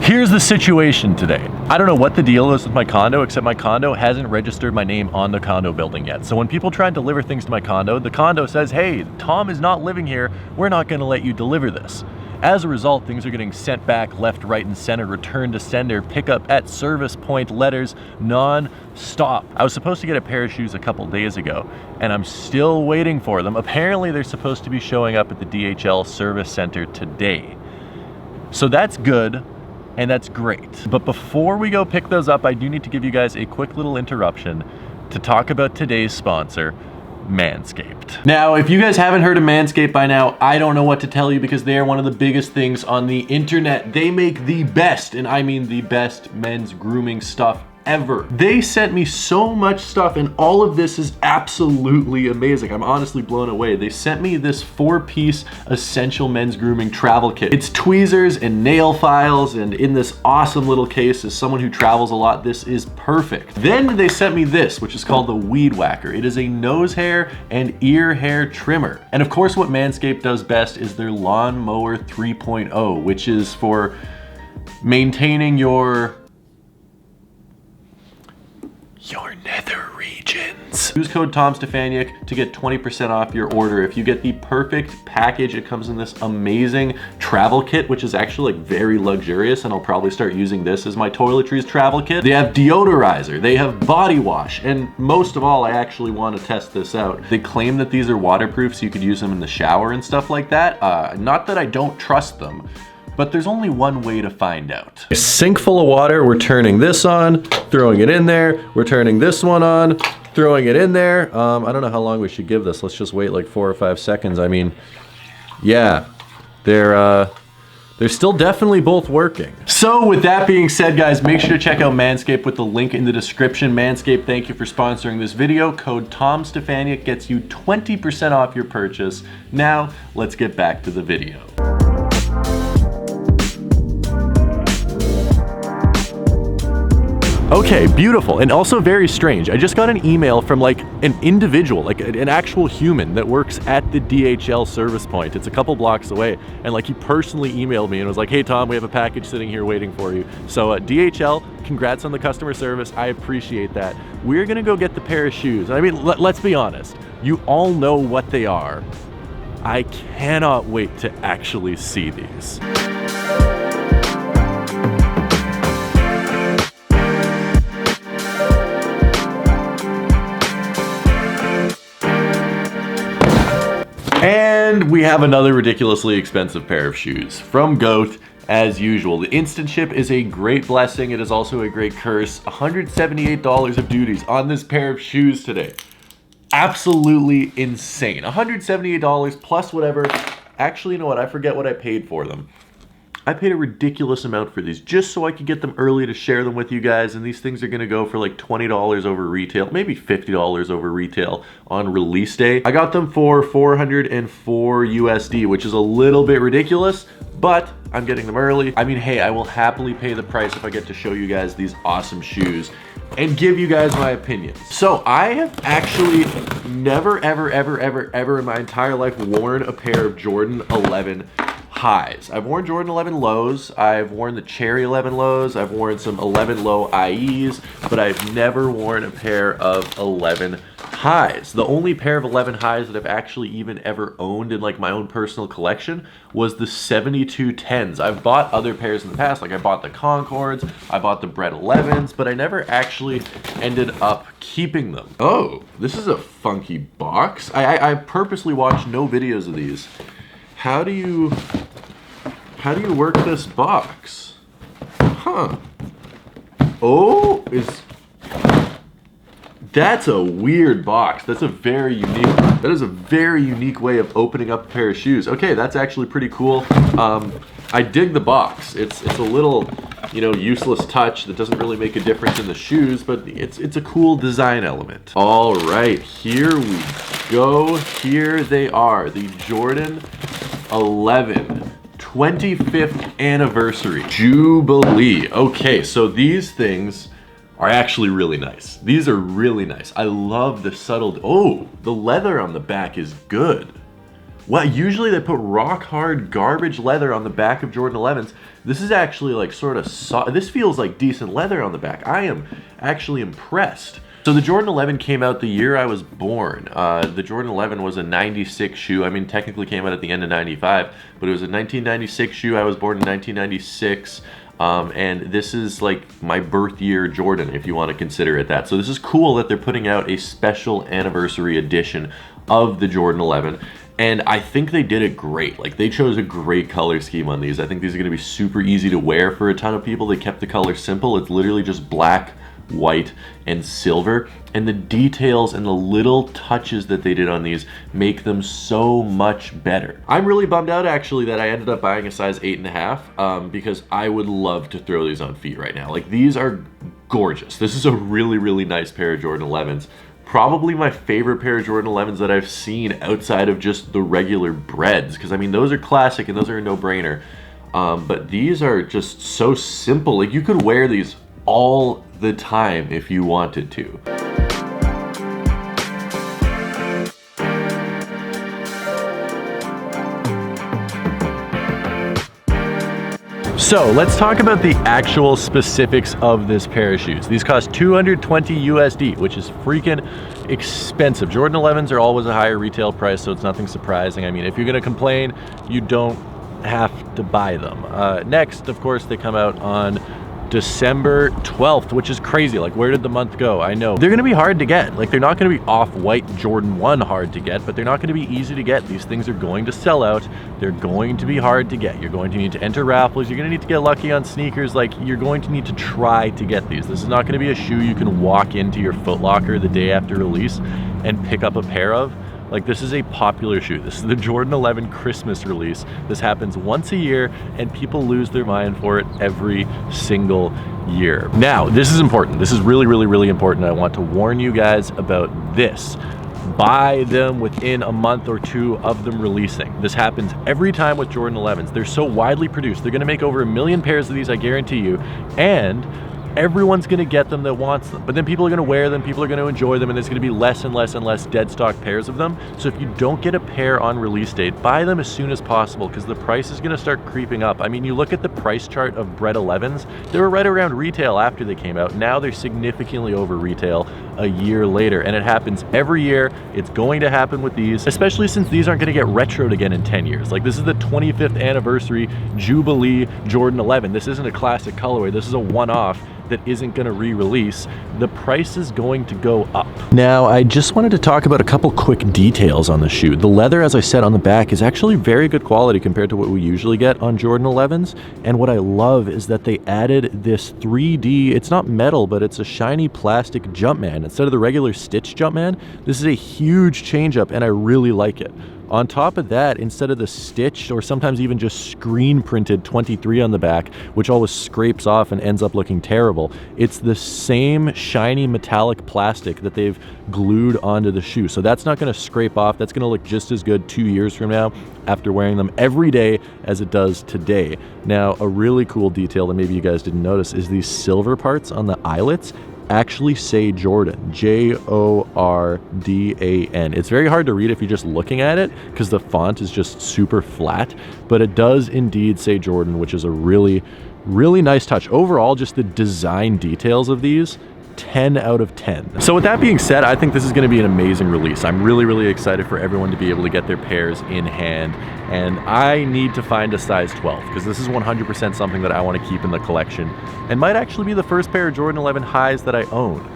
Here's the situation today. I don't know what the deal is with my condo, except my condo hasn't registered my name on the condo building yet. So when people try and deliver things to my condo, the condo says, hey, Tom is not living here. We're not gonna let you deliver this. As a result, things are getting sent back left, right, and center, return to sender, pickup at service point letters, non-stop. I was supposed to get a pair of shoes a couple days ago, and I'm still waiting for them. Apparently, they're supposed to be showing up at the DHL service center today. So that's good, and that's great. But before we go pick those up, I do need to give you guys a quick little interruption to talk about today's sponsor, Manscaped. Now, if you guys haven't heard of Manscaped by now, I don't know what to tell you because they are one of the biggest things on the internet. They make the best, and I mean the best, men's grooming stuff ever. They sent me so much stuff, and all of this is absolutely amazing. I'm honestly blown away. They sent me this 4-piece essential men's grooming travel kit. It's tweezers and nail files, and in this awesome little case, as someone who travels a lot, this is perfect. Then they sent me this, which is called the Weed Whacker. It is a nose hair and ear hair trimmer. And of course, what Manscaped does best is their Lawn Mower 3.0, which is for maintaining your nether regions. Use code Tom Stefaniak to get 20% off your order. If you get the perfect package, it comes in this amazing travel kit, which is actually like very luxurious, and I'll probably start using this as my toiletries travel kit. They have deodorizer, they have body wash, and most of all, I actually want to test this out. They claim that these are waterproof, so you could use them in the shower and stuff like that. Not that I don't trust them, but there's only one way to find out. A sink full of water, we're turning this on, throwing it in there, we're turning this one on, throwing it in there. I don't know how long we should give this. Let's just wait like 4 or 5 seconds. I mean, yeah, they're still definitely both working. So with that being said, guys, make sure to check out Manscaped with the link in the description. Manscaped, thank you for sponsoring this video. Code Tom Stefaniak gets you 20% off your purchase. Now, let's get back to the video. Okay, beautiful, and also very strange. I just got an email from like an individual, like an actual human that works at the DHL service point. It's a couple blocks away, and like he personally emailed me and was like, hey Tom, we have a package sitting here waiting for you. So DHL, congrats on the customer service. I appreciate that. We're gonna go get the pair of shoes. I mean, let's be honest. You all know what they are. I cannot wait to actually see these. And we have another ridiculously expensive pair of shoes from Goat, as usual. The instant ship is a great blessing. It is also a great curse. $178 of duties on this pair of shoes today. Absolutely insane. $178 plus whatever. Actually, you know what? I forget what I paid for them. I paid a ridiculous amount for these just so I could get them early to share them with you guys, and these things are gonna go for like $20 over retail, maybe $50 over retail on release day. I got them for 404 USD, which is a little bit ridiculous, but I'm getting them early. I mean, hey, I will happily pay the price if I get to show you guys these awesome shoes and give you guys my opinions. So I have actually never, ever in my entire life worn a pair of Jordan 11 highs. I've worn Jordan 11 lows, I've worn the Cherry 11 lows, I've worn some 11 low IEs, but I've never worn a pair of 11 highs. The only pair of 11 highs that I've actually even ever owned in like my own personal collection was the 72 10s. I've bought other pairs in the past, like I bought the Concords, I bought the Bred 11s, but I never actually ended up keeping them. Oh, this is a funky box. I purposely watched no videos of these. How do you work this box? Huh. Oh, that's a weird box. That is a very unique way of opening up a pair of shoes. Okay, that's actually pretty cool. I dig the box. It's a little, you know, useless touch that doesn't really make a difference in the shoes, but it's a cool design element. All right, here we go. Here they are, the Jordan 11 25th anniversary Jubilee. Okay, so these things are actually really nice. These are really nice. I love the subtle, oh, the leather on the back is good. Well, usually they put rock hard garbage leather on the back of Jordan 11s. This is actually like sort of soft. This feels like decent leather on the back. I am actually impressed. So the Jordan 11 came out the year I was born. The Jordan 11 was a 96 shoe. I mean, technically came out at the end of 95, but it was a 1996 shoe. I was born in 1996. And this is like my birth year Jordan, if you want to consider it that. So this is cool that they're putting out a special anniversary edition of the Jordan 11. And I think they did it great. Like, they chose a great color scheme on these. I think these are going to be super easy to wear for a ton of people. They kept the color simple. It's literally just black, white, and silver. And the details and the little touches that they did on these make them so much better. I'm really bummed out actually that I ended up buying a size 8.5 because I would love to throw these on feet right now. Like, these are gorgeous. This is a really, really nice pair of Jordan 11s. Probably my favorite pair of Jordan 11s that I've seen outside of just the regular breads, because I mean, those are classic and those are a no-brainer. But these are just so simple. Like, you could wear these all the time if you wanted to. So let's talk about the actual specifics of this pair of shoes. These cost $220 USD, which is freaking expensive. Jordan 11s are always a higher retail price, so it's nothing surprising. I mean, if you're gonna complain, you don't have to buy them. Next, of course, they come out on December 12th, which is crazy. Like, where did the month go? I know. They're gonna be hard to get. Like, they're not gonna be off-white Jordan 1 hard to get, but they're not gonna be easy to get. These things are going to sell out. They're going to be hard to get. You're going to need to enter raffles. You're gonna need to get lucky on sneakers. Like, you're going to need to try to get these. This is not gonna be a shoe you can walk into your Foot Locker the day after release and pick up a pair of. Like, this is a popular shoe. This is the Jordan 11 Christmas release. This happens once a year, and people lose their mind for it every single year. Now, this is important. This is really, really, really important. I want to warn you guys about this. Buy them within a month or two of them releasing. This happens every time with Jordan 11s. They're so widely produced. They're gonna make over 1 million pairs of these, I guarantee you. And everyone's gonna get them that wants them, but then people are gonna wear them, people are gonna enjoy them, and there's gonna be less and less and less dead stock pairs of them. So if you don't get a pair on release date, buy them as soon as possible, because the price is gonna start creeping up. I mean, you look at the price chart of Bred 11s, they were right around retail after they came out. Now they're significantly over retail a year later, and it happens every year. It's going to happen with these, especially since these aren't gonna get retroed again in 10 years. Like, this is the 25th anniversary Jubilee Jordan 11. This isn't a classic colorway, this is a one-off that isn't going to re-release. The price is going to go up. Now, I just wanted to talk about a couple quick details on the shoe. The leather, as I said on the back, is actually very good quality compared to what we usually get on Jordan 11s. And what I love is that they added this 3D, it's not metal, but it's a shiny plastic Jumpman. Instead of the regular stitch Jumpman, this is a huge change up, and I really like it. On top of that, instead of the stitched or sometimes even just screen printed 23 on the back, which always scrapes off and ends up looking terrible, it's the same shiny metallic plastic that they've glued onto the shoe. So that's not gonna scrape off. That's gonna look just as good 2 years from now after wearing them every day as it does today. Now, a really cool detail that maybe you guys didn't notice is these silver parts on the eyelets actually say Jordan, Jordan. It's very hard to read if you're just looking at it because the font is just super flat, but it does indeed say Jordan, which is a really, really nice touch. Overall, just the design details of these, 10 out of 10. So with that being said, I think this is going to be an amazing release. I'm really, really excited for everyone to be able to get their pairs in hand, and I need to find a size 12 because this is 100% something that I want to keep in the collection and might actually be the first pair of Jordan 11 highs that I own.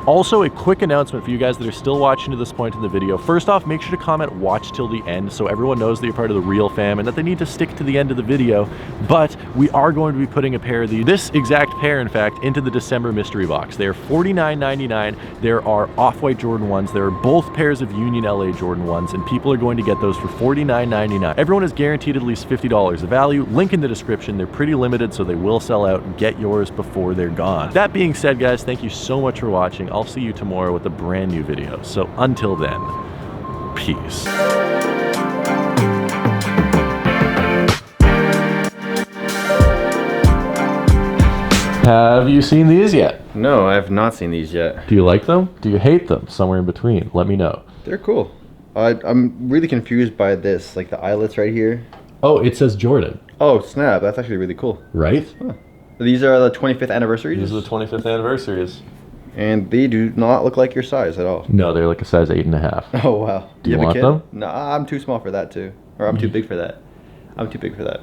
Also, a quick announcement for you guys that are still watching to this point in the video. First off, make sure to comment watch till the end so everyone knows that you're part of the real fam and that they need to stick to the end of the video. But we are going to be putting a pair of these, this exact pair in fact, into the December mystery box. They are $49.99. There are off-white Jordan 1s. There are both pairs of Union LA Jordan 1s, and people are going to get those for $49.99. Everyone is guaranteed at least $50 of value. Link in the description. They're pretty limited, so they will sell out. Get yours before they're gone. That being said, guys, thank you so much for watching. I'll see you tomorrow with a brand new video. So until then, peace. Have you seen these yet? No, I have not seen these yet. Do you like them? Do you hate them? Somewhere in between. Let me know. They're cool. I'm really confused by this, like the eyelets right here. Oh, it says Jordan. Oh, snap. That's actually really cool. Right? Huh. These are the 25th anniversaries? These are the 25th anniversaries. And they do not look like your size at all. No, they're like a size 8.5. Oh, wow. Do you have want a kid? them? No, I'm too small for that, too. Or I'm too big for that. I'm too big for that.